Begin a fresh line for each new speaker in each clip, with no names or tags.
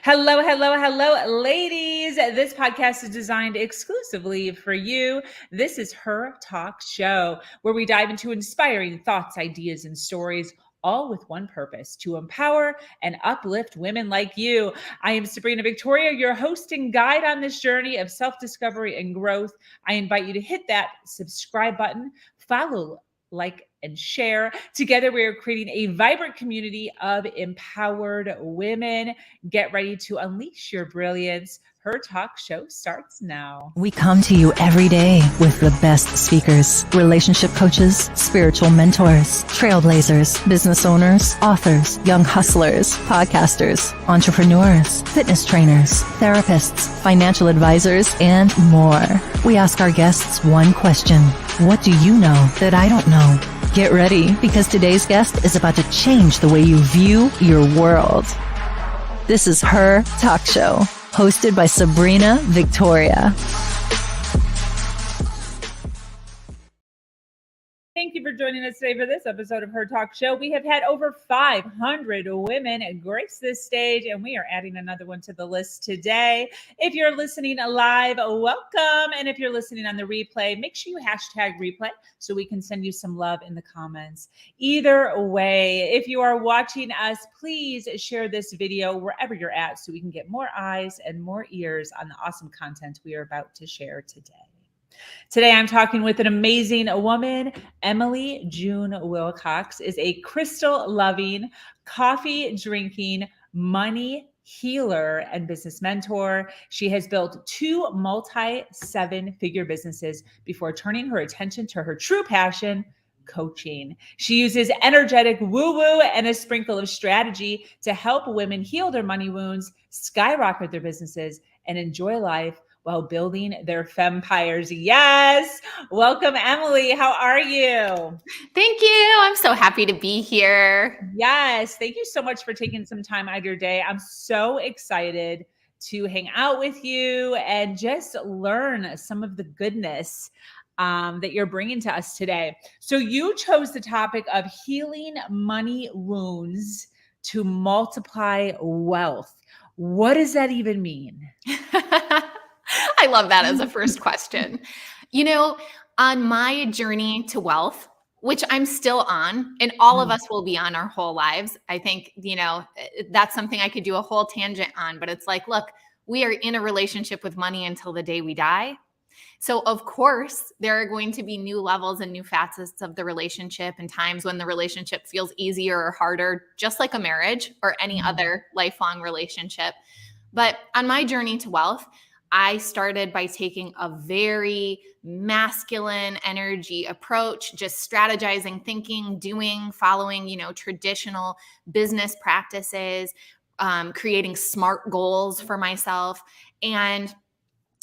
Hello, hello, hello, ladies. This podcast is designed exclusively for you. This is Her Talk Show, where we dive into inspiring thoughts, ideas, and stories, all with one purpose: to empower and uplift women like you. I am Sabrina Victoria, your host and guide on this journey of self-discovery and growth. I invite you to hit that subscribe button, follow, like, and share. Together, we are creating a vibrant community of empowered women. Get ready to unleash your brilliance. Her Talk Show starts now.
We come to you every day with the best speakers, relationship coaches, spiritual mentors, trailblazers, business owners, authors, young hustlers, podcasters, entrepreneurs, fitness trainers, therapists, financial advisors, and more. We ask our guests one question: what do you know that I don't know? Get ready, because today's guest is about to change the way you view your world. This is Her Talk Show, hosted by Sabrina Victoria.
Thank you for joining us today for this episode of Her Talk Show. We have had over 500 women grace this stage, and we are adding another one to the list today. If you're listening live, welcome. And if you're listening on the replay, make sure you hashtag replay so we can send you some love in the comments. Either way, if you are watching us, please share this video wherever you're at so we can get more eyes and more ears on the awesome content we are about to share today. Today, I'm talking with an amazing woman. Emily June Wilcox is a crystal-loving, coffee-drinking, money healer and business mentor. She has built 2 multi-7-figure businesses before turning her attention to her true passion, coaching. She uses energetic woo-woo and a sprinkle of strategy to help women heal their money wounds, skyrocket their businesses, and enjoy life while building their fempires. Yes. Welcome, Emily. How are you?
Thank you. I'm so happy to be here.
Yes. Thank you so much for taking some time out of your day. I'm so excited to hang out with you and just learn some of the goodness that you're bringing to us today. So you chose the topic of healing money wounds to multiply wealth. What does that even mean?
I love that as a first question. You know, on my journey to wealth, which I'm still on, and all of us will be on our whole lives. I think, that's something I could do a whole tangent on, but it's like, look, we are in a relationship with money until the day we die. So of course, there are going to be new levels and new facets of the relationship and times when the relationship feels easier or harder, just like a marriage or any other lifelong relationship. But on my journey to wealth, I started by taking a very masculine energy approach, just strategizing, thinking, doing, following, traditional business practices, creating SMART goals for myself. And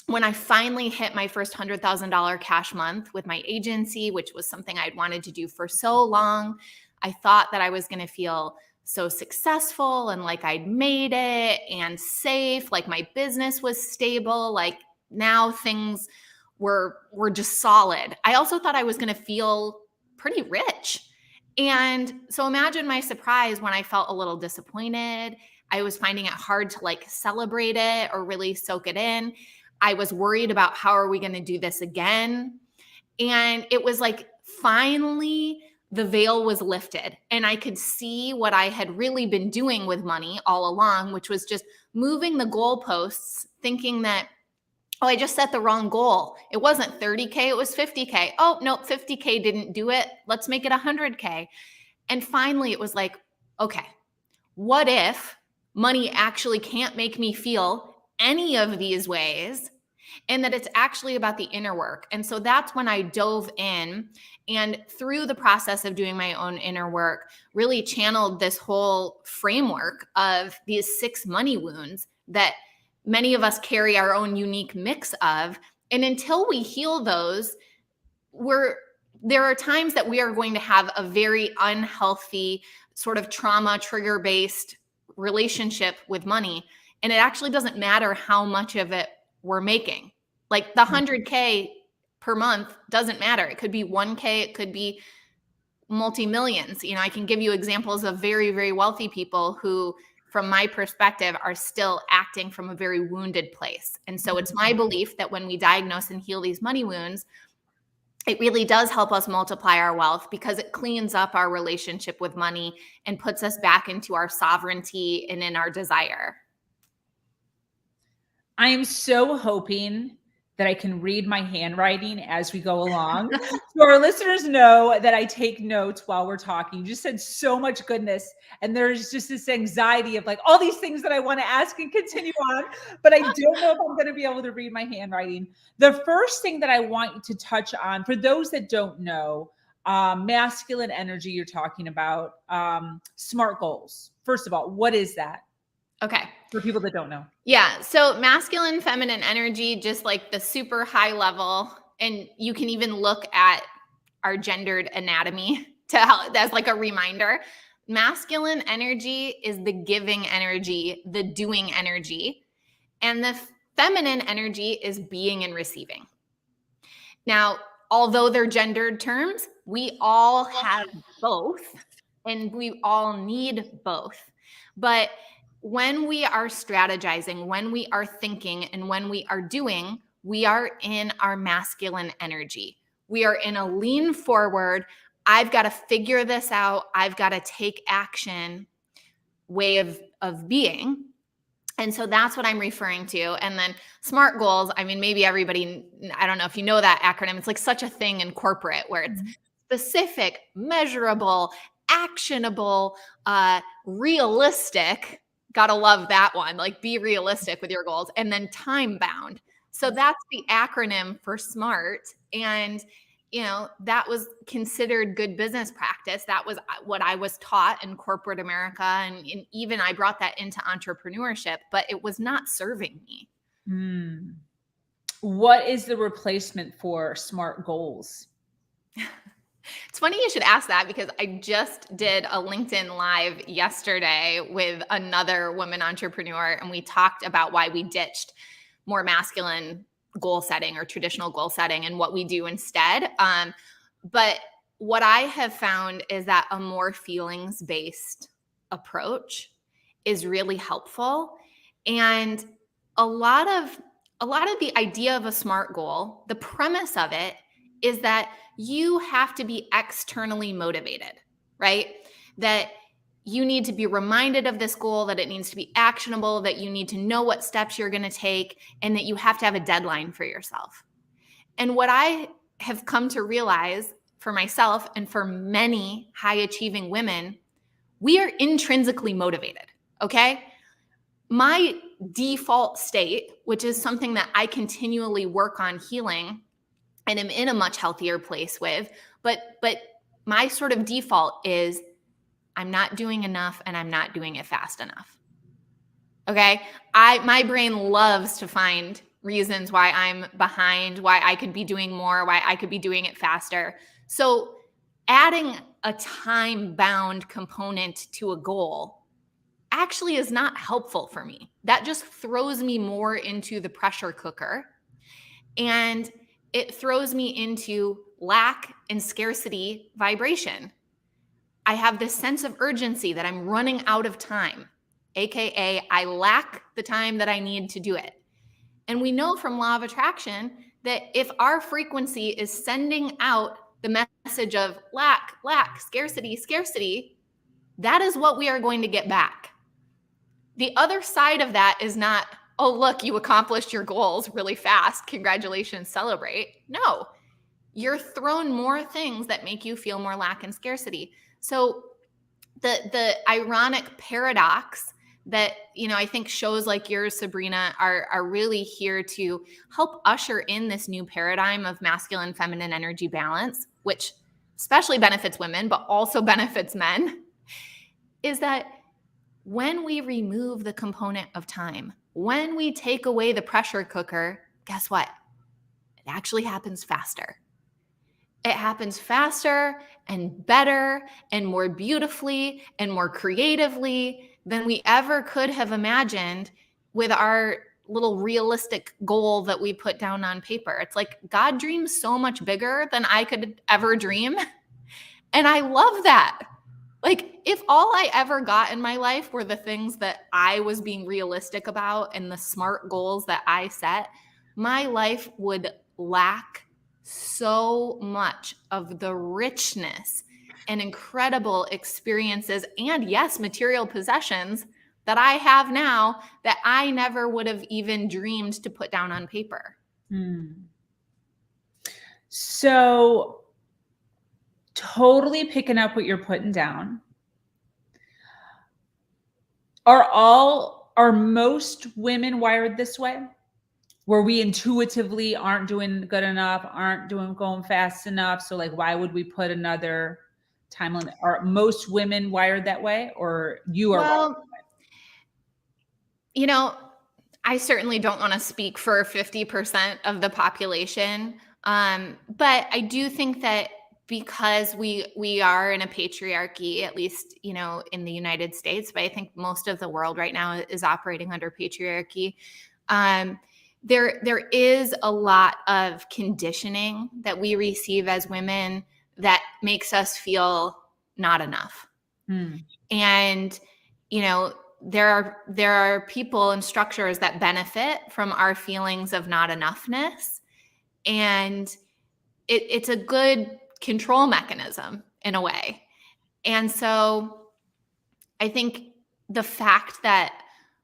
when I finally hit my first $100,000 cash month with my agency, which was something I'd wanted to do for so long, I thought that I was going to feel so successful and like I'd made it and safe, like my business was stable, like now things were just solid. I also thought I was going to feel pretty rich. And so imagine my surprise when I felt a little disappointed. I was finding it hard to like celebrate it or really soak it in. I was worried about how are we going to do this again? And it was like finally the veil was lifted and I could see what I had really been doing with money all along, which was just moving the goalposts, thinking that, oh, I just set the wrong goal. It wasn't 30K, it was 50K. Oh, no, 50K didn't do it. Let's make it 100K. And finally it was like, okay, what if money actually can't make me feel any of these ways, and that it's actually about the inner work? And so that's when I dove in and through the process of doing my own inner work, really channeled this whole framework of these 6 money wounds that many of us carry our own unique mix of. And until we heal those, there are times that we are going to have a very unhealthy sort of trauma trigger-based relationship with money. And it actually doesn't matter how much of it we're making. Like the 100K per month doesn't matter. It could be 1K, it could be multi-millions. I can give you examples of very, very wealthy people who from my perspective, are still acting from a very wounded place. And so it's my belief that when we diagnose and heal these money wounds, it really does help us multiply our wealth because it cleans up our relationship with money and puts us back into our sovereignty and in our desire.
I am so hoping that I can read my handwriting as we go along. So our listeners know that I take notes while we're talking. You just said so much goodness. And there's just this anxiety of like all these things that I want to ask and continue on, but I don't know if I'm going to be able to read my handwriting. The first thing that I want you to touch on, for those that don't know, masculine energy you're talking about, SMART goals. First of all, what is that?
Okay.
For people that don't know.
Yeah. So masculine, feminine energy, just like the super high level. And you can even look at our gendered anatomy to help as like a reminder. Masculine energy is the giving energy, the doing energy. And the feminine energy is being and receiving. Now, although they're gendered terms, we all have both and we all need both. But when we are strategizing, when we are thinking, and when we are doing, we are in our masculine energy. We are in a lean forward, I've got to figure this out, I've got to take action way of being. And so that's what I'm referring to. And then SMART goals, I mean, maybe everybody, I don't know if you know that acronym, it's like such a thing in corporate where it's specific, measurable, actionable, realistic. Gotta love that one. Like be realistic with your goals, and then time bound. So that's the acronym for SMART. And, that was considered good business practice. That was what I was taught in corporate America. And even I brought that into entrepreneurship, but it was not serving me.
What is the replacement for SMART goals?
It's funny you should ask that because I just did a LinkedIn Live yesterday with another woman entrepreneur, and we talked about why we ditched more masculine goal setting or traditional goal setting and what we do instead. But what I have found is that a more feelings-based approach is really helpful. And a lot of the idea of a SMART goal, the premise of it is that you have to be externally motivated, right? That you need to be reminded of this goal, that it needs to be actionable, that you need to know what steps you're going to take, and that you have to have a deadline for yourself. And what I have come to realize for myself and for many high-achieving women, we are intrinsically motivated, okay? My default state, which is something that I continually work on healing, and am in a much healthier place with, but my sort of default is I'm not doing enough and I'm not doing it fast enough. Okay. My brain loves to find reasons why I'm behind, why I could be doing more, why I could be doing it faster. So adding a time-bound component to a goal actually is not helpful for me. That just throws me more into the pressure cooker, and it throws me into lack and scarcity vibration. I have this sense of urgency that I'm running out of time, AKA I lack the time that I need to do it. And we know from law of attraction that if our frequency is sending out the message of lack, scarcity, that is what we are going to get back. The other side of that is not, oh, look, you accomplished your goals really fast. Congratulations, celebrate. No, you're thrown more things that make you feel more lack and scarcity. So the ironic paradox that, I think shows like yours, Sabrina, are really here to help usher in this new paradigm of masculine, feminine energy balance, which especially benefits women, but also benefits men, is that when we remove the component of time, when we take away the pressure cooker, guess what? It actually happens faster. It happens faster and better and more beautifully and more creatively than we ever could have imagined with our little realistic goal that we put down on paper. It's like God dreams so much bigger than I could ever dream. And I love that. Like, if all I ever got in my life were the things that I was being realistic about and the smart goals that I set, my life would lack so much of the richness and incredible experiences and, yes, material possessions that I have now that I never would have even dreamed to put down on paper.
So totally picking up what you're putting down. Are most women wired this way? Where we intuitively aren't doing good enough, aren't going fast enough. So like, why would we put another time limit? Are most women wired that way, or you are?
Well, you know, I certainly don't want to speak for 50% of the population. But I do think that because we are in a patriarchy, at least, you know, in the United States, but I think most of the world right now is operating under patriarchy. There is a lot of conditioning that we receive as women that makes us feel not enough. And, you know, there are people and structures that benefit from our feelings of not enoughness. And it's a good control mechanism in a way. And so I think the fact that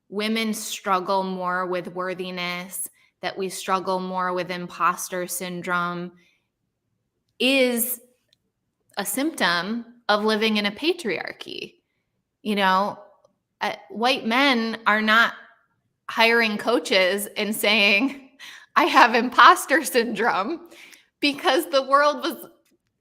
women struggle more with worthiness, that we struggle more with imposter syndrome, is a symptom of living in a patriarchy. You know, white men are not hiring coaches and saying, I have imposter syndrome, because the world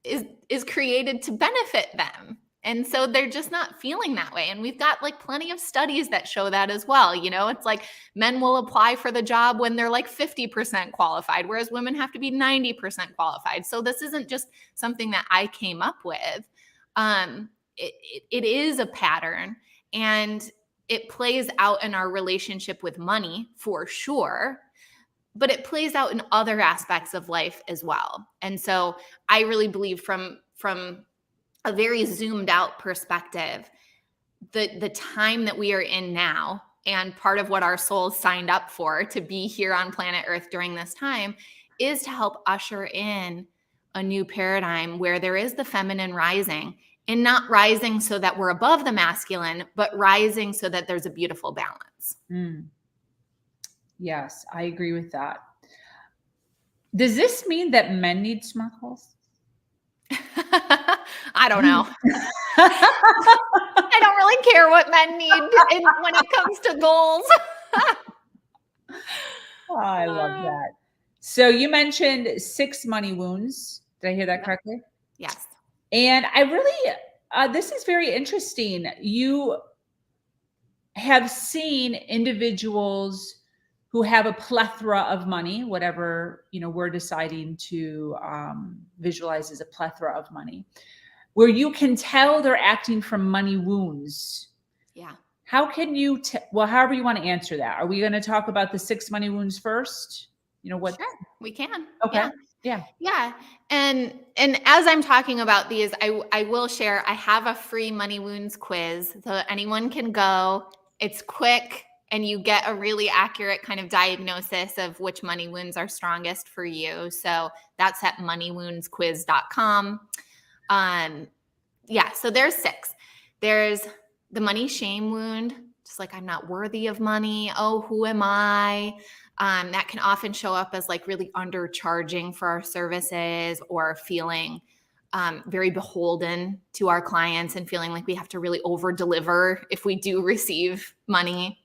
is created to benefit them. And so they're just not feeling that way. And we've got like plenty of studies that show that as well. You know, it's like men will apply for the job when they're like 50% qualified, whereas women have to be 90% qualified. So this isn't just something that I came up with. It is a pattern, and it plays out in our relationship with money for sure, but it plays out in other aspects of life as well. And so I really believe from a very zoomed out perspective, the time that we are in now, and part of what our souls signed up for to be here on planet Earth during this time, is to help usher in a new paradigm where there is the feminine rising, and not rising so that we're above the masculine, but rising so that there's a beautiful balance.
Yes, I agree with that. Does this mean that men need smart goals?
I don't know. I don't really care what men need when it comes to goals.
Oh, I love that. So you mentioned 6 money wounds. Did I hear that correctly?
Yes.
And I really, this is very interesting. You have seen individuals who have a plethora of money, whatever, you know, we're deciding to visualize as a plethora of money, where you can tell they're acting from money wounds.
Yeah.
How can you, well, however you want to answer that. Are we going to talk about the 6 money wounds first? You know what?
Sure, we can.
Okay.
Yeah. And as I'm talking about these, I will share, I have a free money wounds quiz, so anyone can go. It's quick, and you get a really accurate kind of diagnosis of which money wounds are strongest for you. So that's at moneywoundsquiz.com. Yeah, so there's 6. There's the money shame wound, just like I'm not worthy of money. Oh, who am I? That can often show up as like really undercharging for our services, or feeling very beholden to our clients and feeling like we have to really over deliver if we do receive money.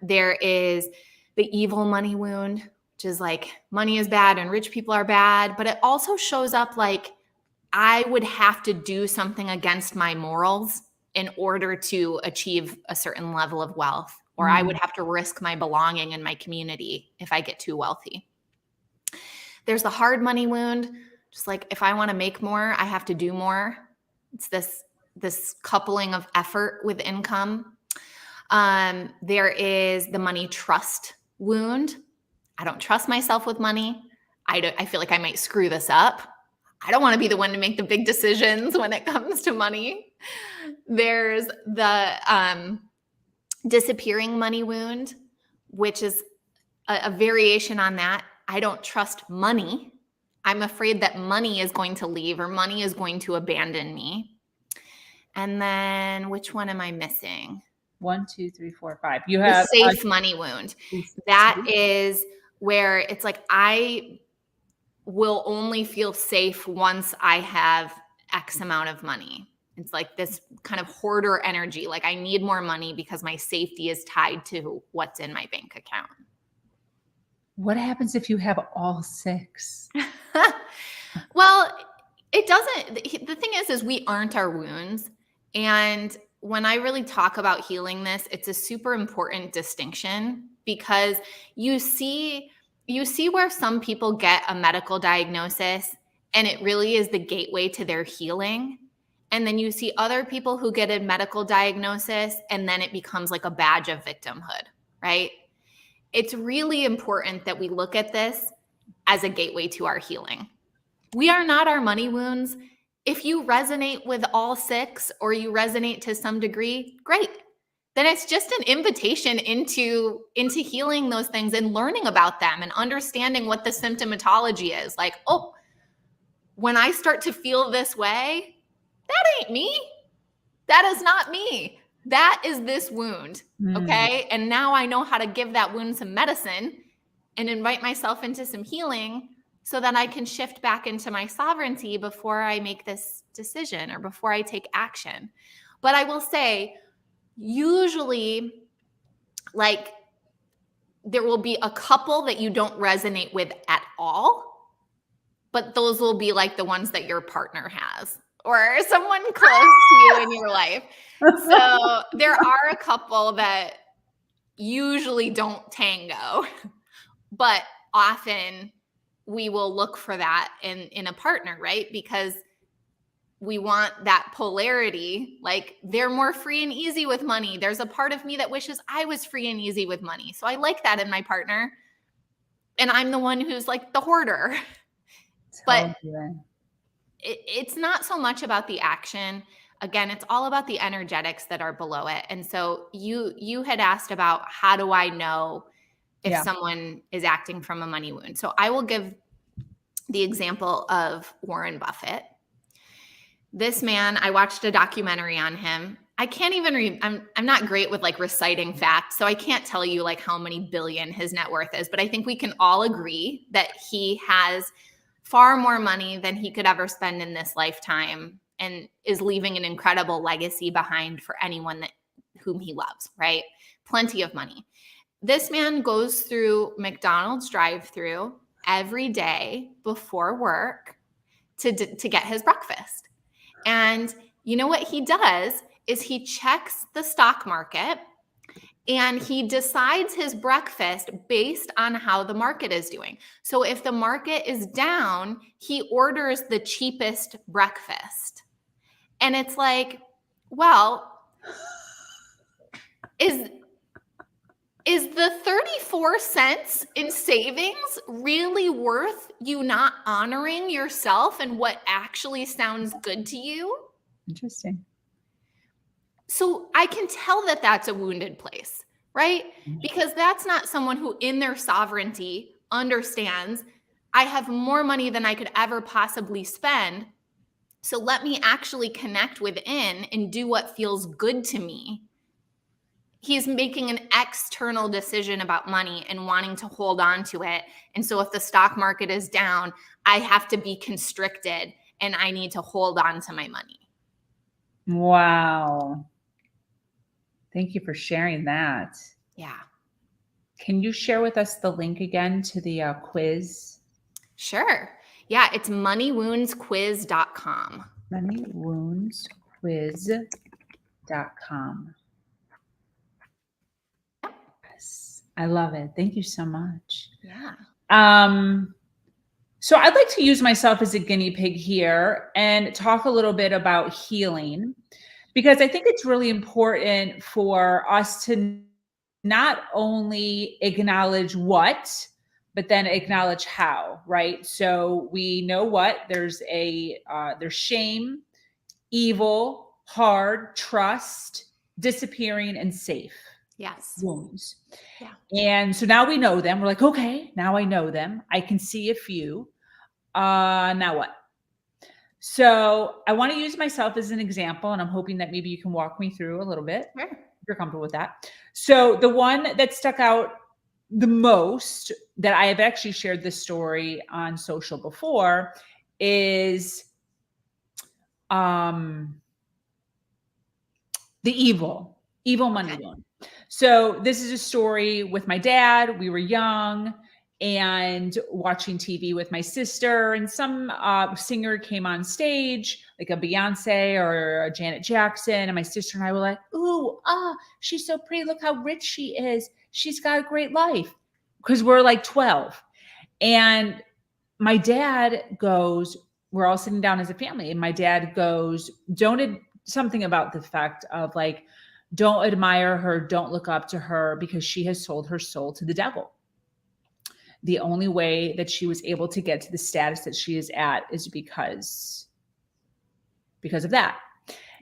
There is the evil money wound, which is like money is bad and rich people are bad, but it also shows up like I would have to do something against my morals in order to achieve a certain level of wealth, or I would have to risk my belonging in my community if I get too wealthy. There's the hard money wound, just like if I want to make more, I have to do more. It's this coupling of effort with income. There is the money trust wound. I don't trust myself with money. I feel like I might screw this up. I don't want to be the one to make the big decisions when it comes to money. There's the disappearing money wound, which is a variation on that. I don't trust money. I'm afraid that money is going to leave or money is going to abandon me. And then which one am I missing?
1, 2, 3, 4, 5. You
The
have
safe money wound. That is where it's like, I will only feel safe once I have X amount of money. It's like this kind of hoarder energy. Like, I need more money because my safety is tied to what's in my bank account.
What happens if you have all 6?
Well, it doesn't. The thing is we aren't our wounds. And when I really talk about healing this, it's a super important distinction, because you see where some people get a medical diagnosis and it really is the gateway to their healing. And then you see other people who get a medical diagnosis and then it becomes like a badge of victimhood, right? It's really important that we look at this as a gateway to our healing. We are not our money wounds. If you resonate with all 6 or you resonate to some degree, great. Then it's just an invitation into healing those things and learning about them and understanding what the symptomatology is. Like, oh, when I start to feel this way, that ain't me. That is not me. That is this wound. Okay. And now I know how to give that wound some medicine and invite myself into some healing so that I can shift back into my sovereignty before I make this decision or before I take action. But I will say, usually, like, there will be a couple that you don't resonate with at all, but those will be like the ones that your partner has or someone close to you in your life. So there are a couple that usually don't tango, but often we will look for that in a partner, right? Because we want that polarity. Like, they're more free and easy with money. There's a part of me that wishes I was free and easy with money. So I like that in my partner. And I'm the one who's like the hoarder. But it's not so much about the action. Again, it's all about the energetics that are below it. And so you had asked about, how do I know if someone is acting from a money wound? So I will give the example of Warren Buffett. This man, I watched a documentary on him. I can't even I'm not great with like reciting facts, so I can't tell you like how many billion his net worth is, but I think we can all agree that he has far more money than he could ever spend in this lifetime and is leaving an incredible legacy behind for anyone whom he loves, right? Plenty of money. This man goes through McDonald's drive-thru every day before work to get his breakfast. And you know what he does is he checks the stock market and he decides his breakfast based on how the market is doing. So if the market is down, he orders the cheapest breakfast. And it's like, well, is the 34 cents in savings really worth you not honoring yourself and what actually sounds good to you?
Interesting.
So I can tell that that's a wounded place, right? Because that's not someone who in their sovereignty understands, I have more money than I could ever possibly spend. So let me actually connect within and do what feels good to me. He's making an external decision about money and wanting to hold on to it. And so if the stock market is down, I have to be constricted and I need to hold on to my money.
Wow. Thank you for sharing that.
Yeah.
Can you share with us the link again to the quiz?
Sure. Yeah, it's moneywoundsquiz.com.
Moneywoundsquiz.com. Yes. I love it. Thank you so much.
Yeah.
So I'd like to use myself as a guinea pig here and talk a little bit about healing, because I think it's really important for us to not only acknowledge what, but then acknowledge how, right? So we know what, there's shame, evil, hard, trust, disappearing, and safe
Yes.
wounds.
Yeah.
And so now we know them. We're like, okay, now I know them. I can see a few. Now what? So I want to use myself as an example, and I'm hoping that maybe you can walk me through a little bit.
Sure.
If you're comfortable with that. So the one that stuck out the most, that I have actually shared this story on social before, is the evil money wound. So this is a story with my dad. We were young and watching TV with my sister, and some singer came on stage, like a Beyonce or a Janet Jackson, and my sister and I were like, ooh, she's so pretty. Look how rich she is. She's got a great life. Because we're like 12. And my dad goes, we're all sitting down as a family, and my dad goes, something about the fact of like, don't admire her, don't look up to her, because she has sold her soul to the devil. The only way that she was able to get to the status that she is at is because of that.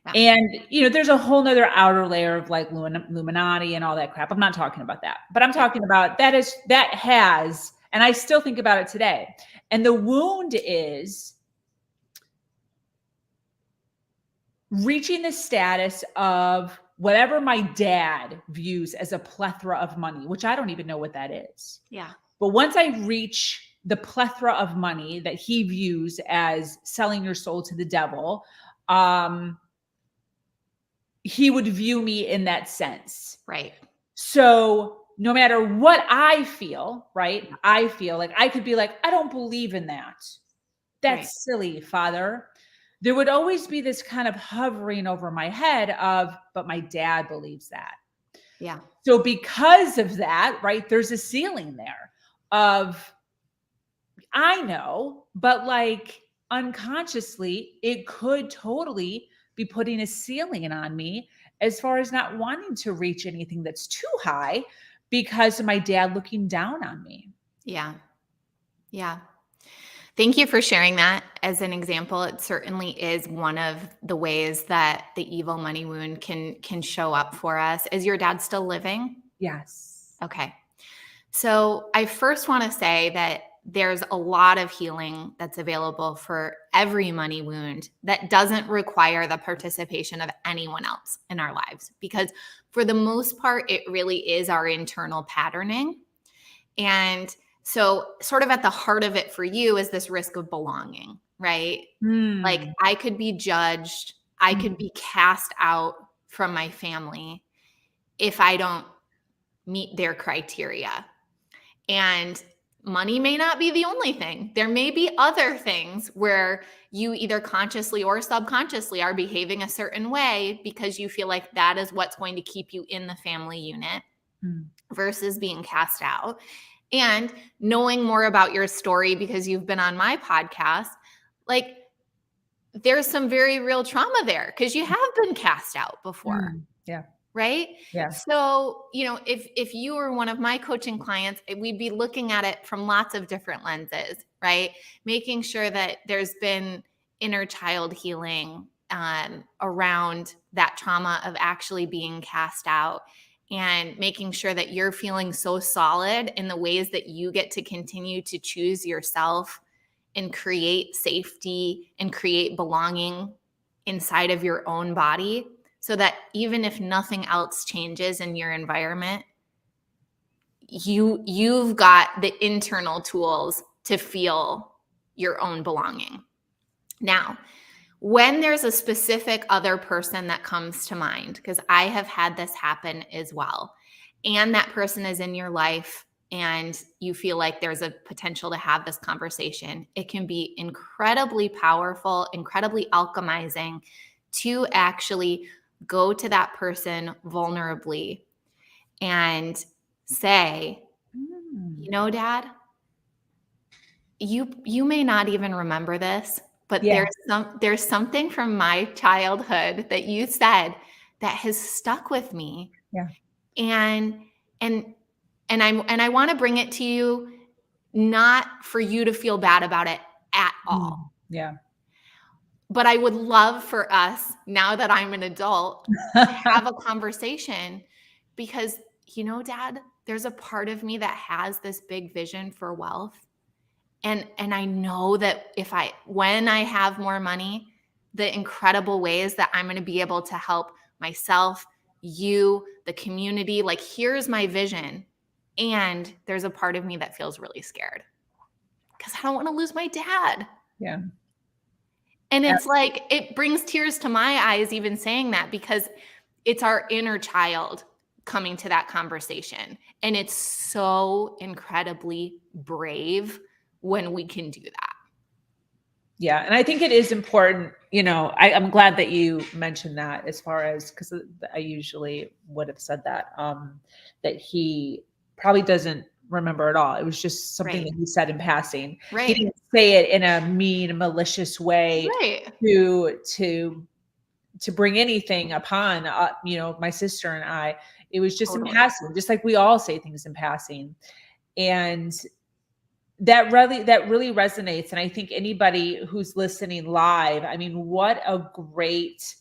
Yeah. And, there's a whole nother outer layer of like Illuminati and all that crap. I'm not talking about that, but I'm talking about that has, and I still think about it today. And the wound is reaching the status of whatever my dad views as a plethora of money, which I don't even know what that is.
Yeah.
But once I reach the plethora of money that he views as selling your soul to the devil, he would view me in that sense.
Right.
So no matter what I feel, right? I feel like I could be like, I don't believe in that. That's silly, Father. There would always be this kind of hovering over my head of, but my dad believes that.
Yeah.
So because of that, right, there's a ceiling there of, I know, but like unconsciously, it could totally be putting a ceiling on me as far as not wanting to reach anything that's too high because of my dad looking down on me.
Yeah. Yeah. Thank you for sharing that as an example. It certainly is one of the ways that the evil money wound can show up for us. Is your dad still living?
Yes.
Okay. So I first want to say that there's a lot of healing that's available for every money wound that doesn't require the participation of anyone else in our lives, because for the most part, it really is our internal patterning. And so sort of at the heart of it for you is this risk of belonging, right? Like I could be judged, I could be cast out from my family if I don't meet their criteria. And money may not be the only thing. There may be other things where you either consciously or subconsciously are behaving a certain way because you feel like that is what's going to keep you in the family unit versus being cast out. And knowing more about your story because you've been on my podcast, like there's some very real trauma there because you have been cast out before.
Yeah.
Right?
Yeah.
So, if you were one of my coaching clients, we'd be looking at it from lots of different lenses, right? Making sure that there's been inner child healing around that trauma of actually being cast out, and making sure that you're feeling so solid in the ways that you get to continue to choose yourself and create safety and create belonging inside of your own body, so that even if nothing else changes in your environment, you've got the internal tools to feel your own belonging. Now, when there's a specific other person that comes to mind, because I have had this happen as well, and that person is in your life and you feel like there's a potential to have this conversation, it can be incredibly powerful, incredibly alchemizing to actually go to that person vulnerably and say, Dad, you may not even remember this, but there's something from my childhood that you said that has stuck with me.
Yeah.
And I want to bring it to you, not for you to feel bad about it at all.
Yeah.
but I would love for us, now that I'm an adult, to have a conversation because, Dad, there's a part of me that has this big vision for wealth. And I know that when I have more money, the incredible ways that I'm going to be able to help myself, you, the community, like here's my vision. And there's a part of me that feels really scared because I don't want to lose my dad.
Yeah.
And it's like, it brings tears to my eyes even saying that because it's our inner child coming to that conversation. And it's so incredibly brave when we can do that.
Yeah. And I think it is important, I'm glad that you mentioned that as far as, because I usually would have said that, that he probably doesn't remember at all. It was just something that he said in passing.
Right.
He didn't say it in a mean, malicious way to bring anything upon, my sister and I. It was just in passing, just like we all say things in passing. And that really resonates. And I think anybody who's listening live, I mean, what a great,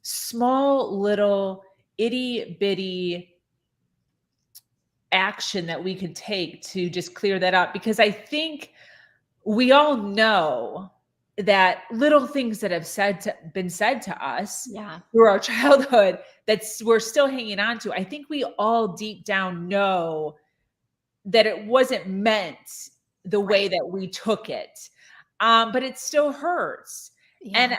small little itty bitty action that we could take to just clear that up. Because I think we all know that little things that have been said to us through our childhood that we're still hanging on to. I think we all deep down know that it wasn't meant the way that we took it. But it still hurts. Yeah.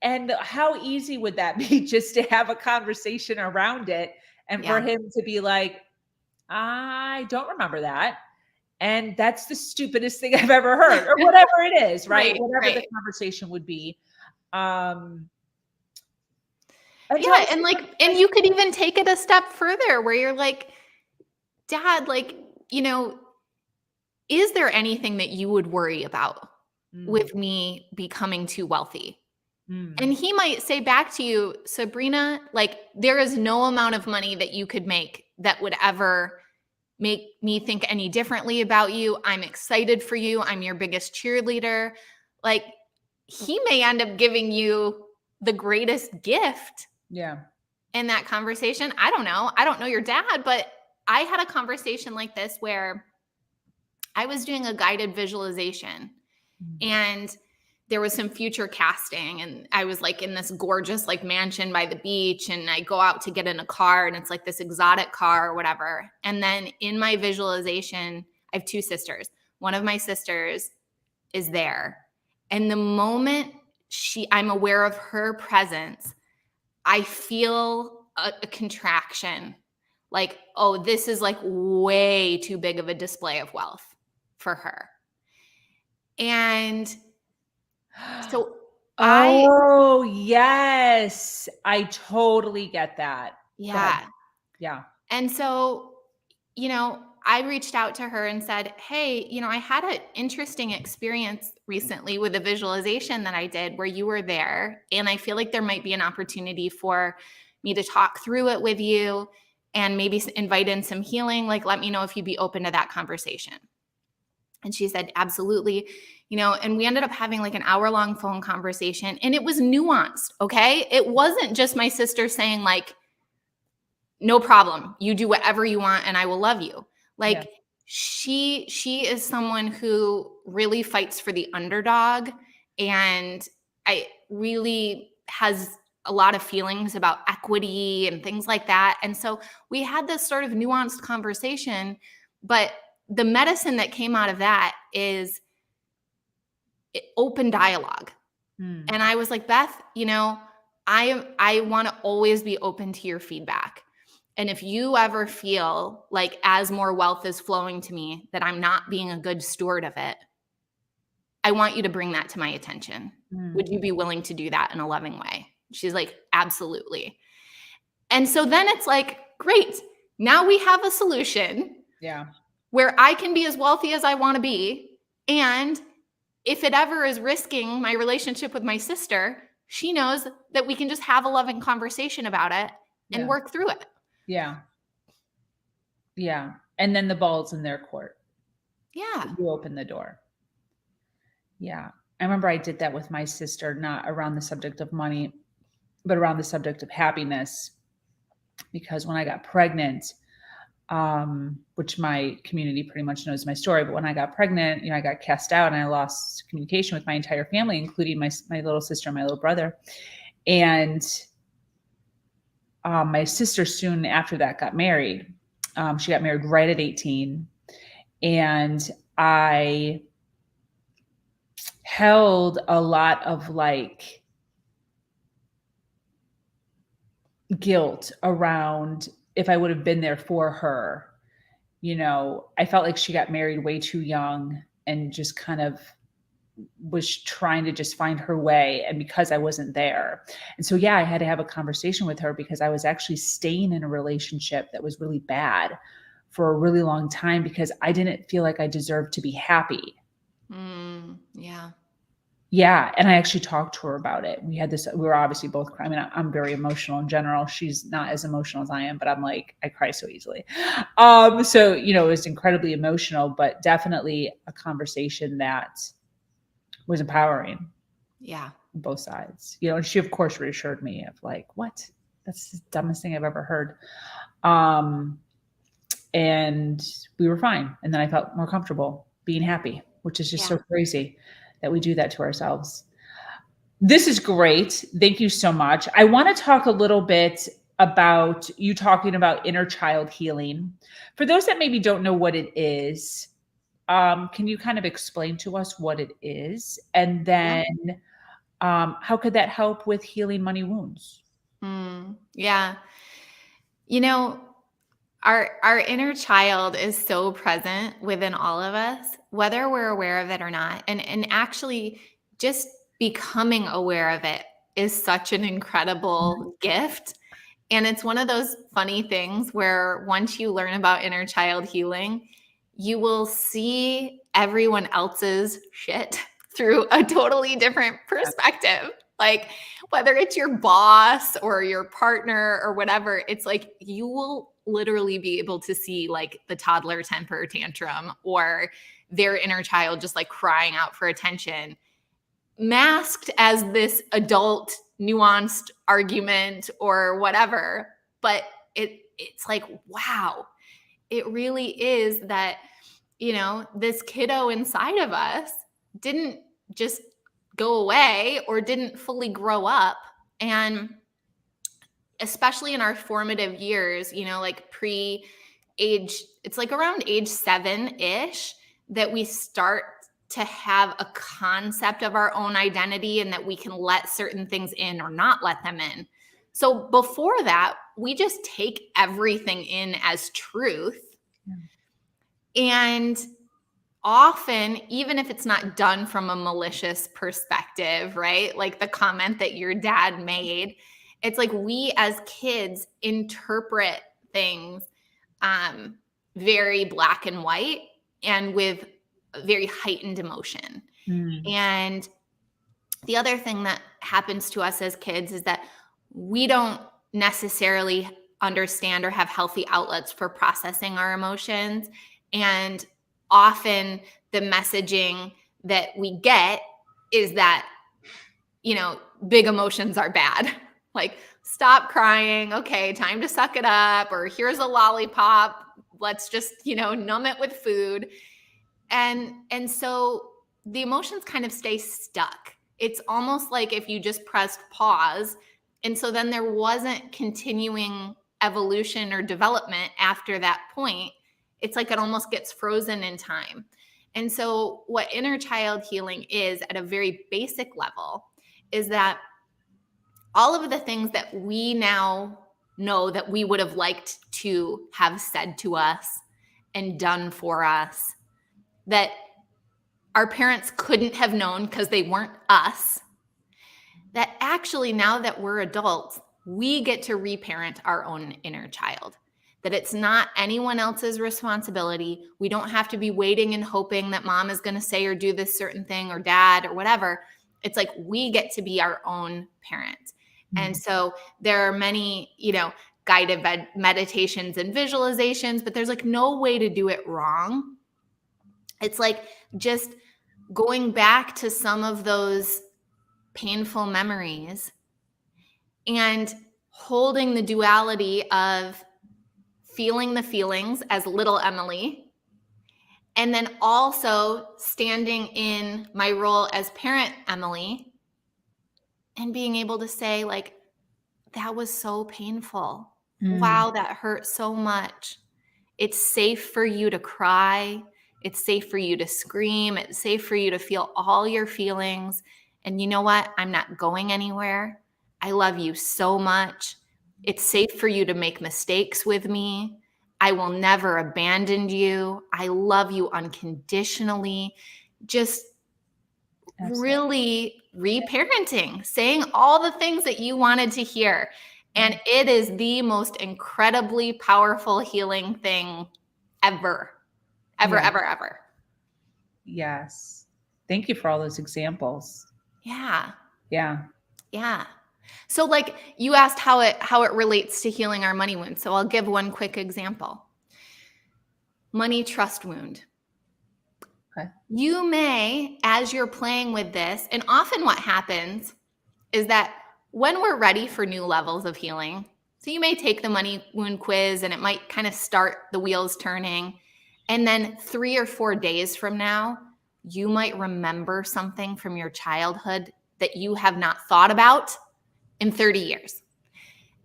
And how easy would that be just to have a conversation around it and for him to be like, I don't remember that. And that's the stupidest thing I've ever heard, or whatever it is, right? Whatever the conversation would be. And
you could even take it a step further where you're like, Dad, is there anything that you would worry about with me becoming too wealthy? And he might say back to you, Sabrina, there is no amount of money that you could make that would ever make me think any differently about you. I'm excited for you. I'm your biggest cheerleader. He may end up giving you the greatest gift.
Yeah.
In that conversation. I don't know. I don't know your dad, but I had a conversation like this where I was doing a guided visualization and there was some future casting and I was in this gorgeous mansion by the beach and I go out to get in a car and it's this exotic car or whatever. And then in my visualization, I have two sisters. One of my sisters is there. And the moment I'm aware of her presence, I feel a contraction. This is way too big of a display of wealth for her. And so
yes, I totally get that.
Yeah.
Yeah.
And so, I reached out to her and said, hey, I had an interesting experience recently with a visualization that I did where you were there. And I feel like there might be an opportunity for me to talk through it with you and maybe invite in some healing. Let me know if you'd be open to that conversation. And she said, absolutely. And we ended up having an hour-long phone conversation and it was nuanced. Okay. It wasn't just my sister saying no problem. You do whatever you want and I will love you. She is someone who really fights for the underdog and I really has a lot of feelings about equity and things like that. And so we had this sort of nuanced conversation, but the medicine that came out of that is open dialogue. And I was like, Beth, I want to always be open to your feedback. And if you ever feel as more wealth is flowing to me, that I'm not being a good steward of it, I want you to bring that to my attention. Would you be willing to do that in a loving way? She's like, absolutely. And so then it's great. Now we have a solution.
Yeah.
Where I can be as wealthy as I want to be. And if it ever is risking my relationship with my sister, she knows that we can just have a loving conversation about it and work through it.
Yeah. Yeah. And then the ball's in their court.
Yeah.
You open the door. Yeah. I remember I did that with my sister, not around the subject of money, but around the subject of happiness. Because when I got pregnant, which my community pretty much knows my story, but when I got pregnant, I got cast out and I lost communication with my entire family, including my little sister and my little brother. And my sister soon after that got married. She got married right at 18. And I held a lot of like guilt around if I would have been there for her. I felt like she got married way too young and just kind of was trying to just find her way. And because I wasn't there. And so, I had to have a conversation with her because I was actually staying in a relationship that was really bad for a really long time because I didn't feel like I deserved to be happy.
Yeah.
Yeah. And I actually talked to her about it. We were obviously both crying. I mean, I'm very emotional in general. She's not as emotional as I am, but I'm like, I cry so easily. So, it was incredibly emotional, but definitely a conversation that was empowering.
Yeah.
On both sides. And she of course reassured me of like, what? That's the dumbest thing I've ever heard. And we were fine. And then I felt more comfortable being happy, which is just so crazy that we do that to ourselves. This is great. Thank you so much. I want to talk a little bit about you talking about inner child healing. For those that maybe don't know what it is, can you kind of explain to us what it is? And then how could that help with healing money wounds?
Yeah. Our inner child is so present within all of us, whether we're aware of it or not. And actually just becoming aware of it is such an incredible gift. And it's one of those funny things where once you learn about inner child healing, you will see everyone else's shit through a totally different perspective. Like whether it's your boss or your partner or whatever, it's like you will literally be able to see like the toddler temper tantrum or their inner child just like crying out for attention, masked as this adult nuanced argument or whatever. But it's like, wow, it really is that, this kiddo inside of us didn't just go away or didn't fully grow up. And especially in our formative years, like pre-age, it's like around age 7-ish that we start to have a concept of our own identity and that we can let certain things in or not let them in. So before that, we just take everything in as truth. And often, even if it's not done from a malicious perspective, right? Like the comment that your dad made, it's like we as kids interpret things very black and white and with very heightened emotion. And the other thing that happens to us as kids is that we don't necessarily understand or have healthy outlets for processing our emotions. And often the messaging that we get is that, big emotions are bad. Like, stop crying. Okay, time to suck it up. Or here's a lollipop. Let's just, numb it with food. And so the emotions kind of stay stuck. It's almost like if you just pressed pause. And so then there wasn't continuing evolution or development after that point. It's like it almost gets frozen in time. And so what inner child healing is at a very basic level is that all of the things that we now know that we would have liked to have said to us and done for us that our parents couldn't have known because they weren't us, that actually now that we're adults, we get to reparent our own inner child. That it's not anyone else's responsibility. We don't have to be waiting and hoping that mom is going to say or do this certain thing or dad or whatever. It's like we get to be our own parent. Mm-hmm. And so there are many, guided meditations and visualizations, but there's like no way to do it wrong. It's like just going back to some of those painful memories and holding the duality of feeling the feelings as little Emily, and then also standing in my role as parent Emily and being able to say, like, that was so painful. Wow, that hurt so much. It's safe for you to cry. It's safe for you to scream. It's safe for you to feel all your feelings. And you know what? I'm not going anywhere. I love you so much. It's safe for you to make mistakes with me. I will never abandon you. I love you unconditionally. Just really reparenting, saying all the things that you wanted to hear. And it is the most incredibly powerful healing thing ever.
Yes. Thank you for all those examples.
Yeah.
Yeah.
Yeah. So like you asked how it relates to healing our money wound. So I'll give one quick example. Money trust wound.
Okay.
You may, as you're playing with this, and often what happens is that when we're ready for new levels of healing, so you may take the money wound quiz and it might kind of start the wheels turning. And then 3 or 4 days from now, you might remember something from your childhood that you have not thought about in 30 years.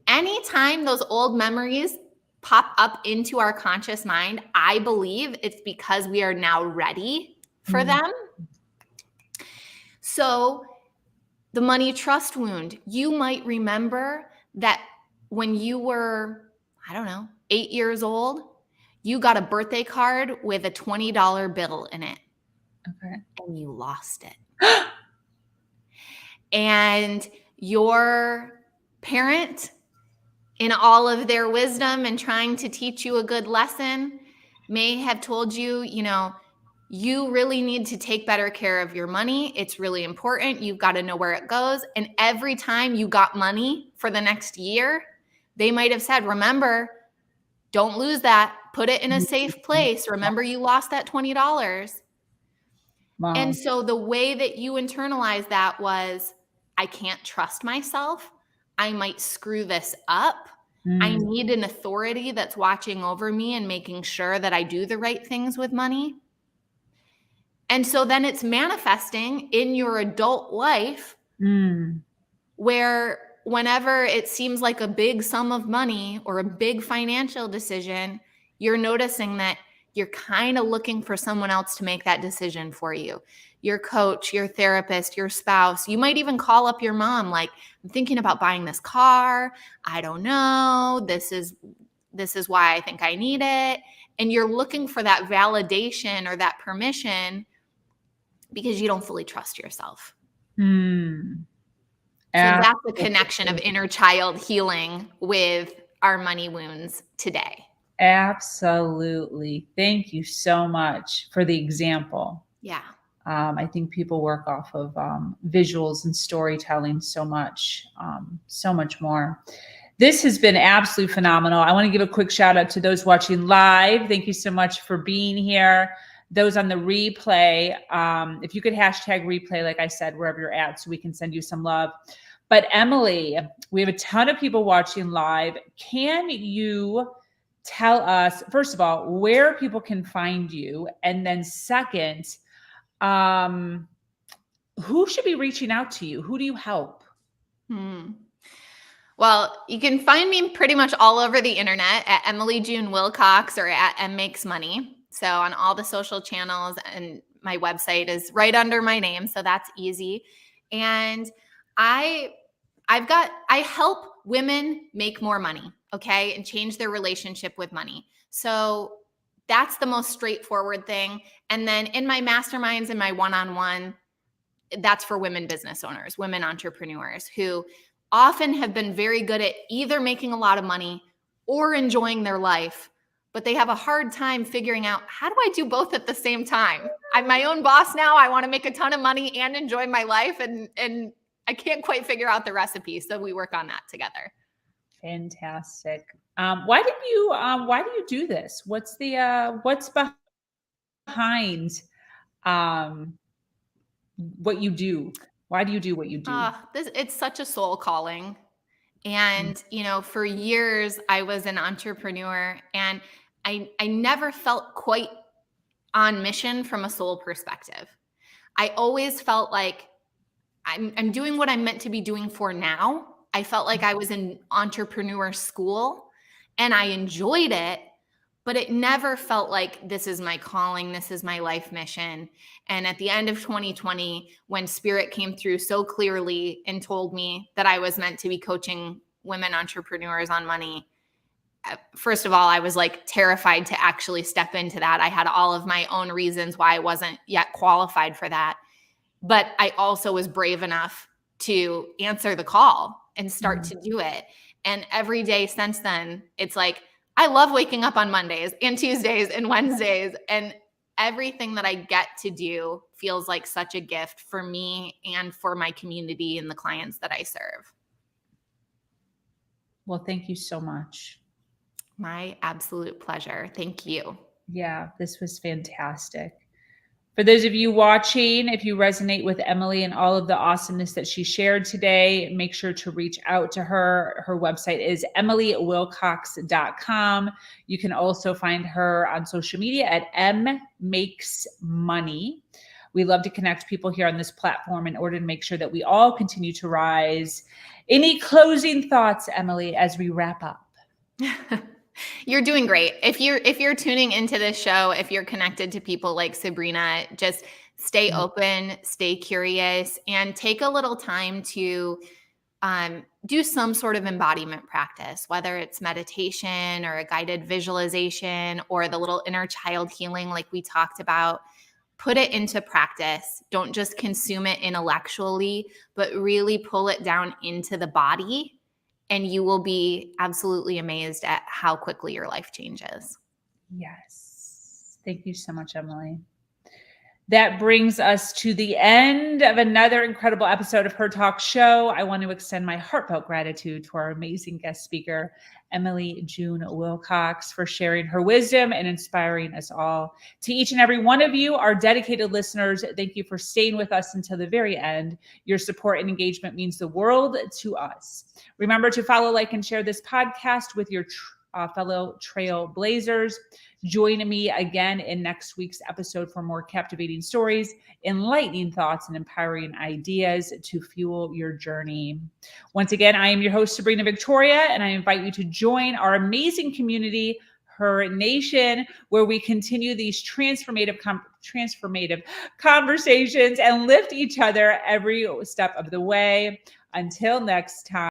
Anytime those old memories pop up into our conscious mind, I believe it's because we are now ready for them. So the money trust wound, you might remember that when you were, 8 years old, you got a birthday card with a $20 bill in it.
Okay.
And you lost it. And your parent, in all of their wisdom and trying to teach you a good lesson, may have told you, you really need to take better care of your money. It's really important. You've got to know where it goes. And every time you got money for the next year, they might have said, remember, don't lose that. Put it in a safe place. Remember, you lost that $20.
Wow.
And so the way that you internalized that was, I can't trust myself. I might screw this up. I need an authority that's watching over me and making sure that I do the right things with money. And so then it's manifesting in your adult life where whenever it seems like a big sum of money or a big financial decision, you're noticing that you're kind of looking for someone else to make that decision for you. Your coach, your therapist, your spouse. You might even call up your mom, like, I'm thinking about buying this car. I don't know. This is why I think I need it. And you're looking for that validation or that permission because you don't fully trust yourself. So that's the connection of inner child healing with our money wounds today.
Absolutely. Thank you so much for the example.
Yeah.
I think people work off of visuals and storytelling so much more. This has been absolutely phenomenal. I want to give a quick shout out to those watching live. Thank you so much for being here. Those on the replay, if you could hashtag replay, like I said, wherever you're at, so we can send you some love. But Emily, we have a ton of people watching live. Can you tell us, first of all, where people can find you? And then second, who should be reaching out to you? Who do you help?
Well, you can find me pretty much all over the internet at Emily June Wilcox or at M Makes Money. So on all the social channels, and my website is right under my name. So that's easy. And I help women make more money, okay, and change their relationship with money. So that's the most straightforward thing. And then in my masterminds and my one-on-one, that's for women business owners, women entrepreneurs who often have been very good at either making a lot of money or enjoying their life, but they have a hard time figuring out, how do I do both at the same time? I'm my own boss now. I want to make a ton of money and enjoy my life, and I can't quite figure out the recipe. So we work on that together.
Fantastic. Why do you do this? What's behind what you do? Why do you do what you do?
It's such a soul calling. And, for years I was an entrepreneur, and I never felt quite on mission from a soul perspective. I always felt like I'm doing what I'm meant to be doing for now. I felt like I was in entrepreneur school and I enjoyed it, but it never felt like this is my calling, this is my life mission. And at the end of 2020, when Spirit came through so clearly and told me that I was meant to be coaching women entrepreneurs on money, first of all, I was like terrified to actually step into that. I had all of my own reasons why I wasn't yet qualified for that. But I also was brave enough to answer the call and start to do it. And every day since then, it's like, I love waking up on Mondays and Tuesdays and Wednesdays, and everything that I get to do feels like such a gift for me and for my community and the clients that I serve.
Well, thank you so much.
My absolute pleasure. Thank you.
Yeah, this was fantastic. For those of you watching, if you resonate with Emily and all of the awesomeness that she shared today, make sure to reach out to her. Her website is emilywilcox.com. You can also find her on social media at mmakesmoney. We love to connect people here on this platform in order to make sure that we all continue to rise. Any closing thoughts, Emily, as we wrap up?
You're doing great. If you're tuning into this show, if you're connected to people like Sabrina, just stay open, stay curious, and take a little time to do some sort of embodiment practice, whether it's meditation or a guided visualization or the little inner child healing like we talked about. Put it into practice. Don't just consume it intellectually, but really pull it down into the body. And you will be absolutely amazed at how quickly your life changes.
Yes. Thank you so much, Emily. That brings us to the end of another incredible episode of Her Talk Show. I want to extend my heartfelt gratitude to our amazing guest speaker, Emily June Wilcox, for sharing her wisdom and inspiring us all. To each and every one of you, our dedicated listeners, thank you for staying with us until the very end. Your support and engagement means the world to us. Remember to follow, like, and share this podcast with your fellow trailblazers. Join me again in next week's episode for more captivating stories, enlightening thoughts, and empowering ideas to fuel your journey. Once again, I am your host, Sabrina Victoria, and I invite you to join our amazing community, Her Nation, where we continue these transformative conversations and lift each other every step of the way. Until next time.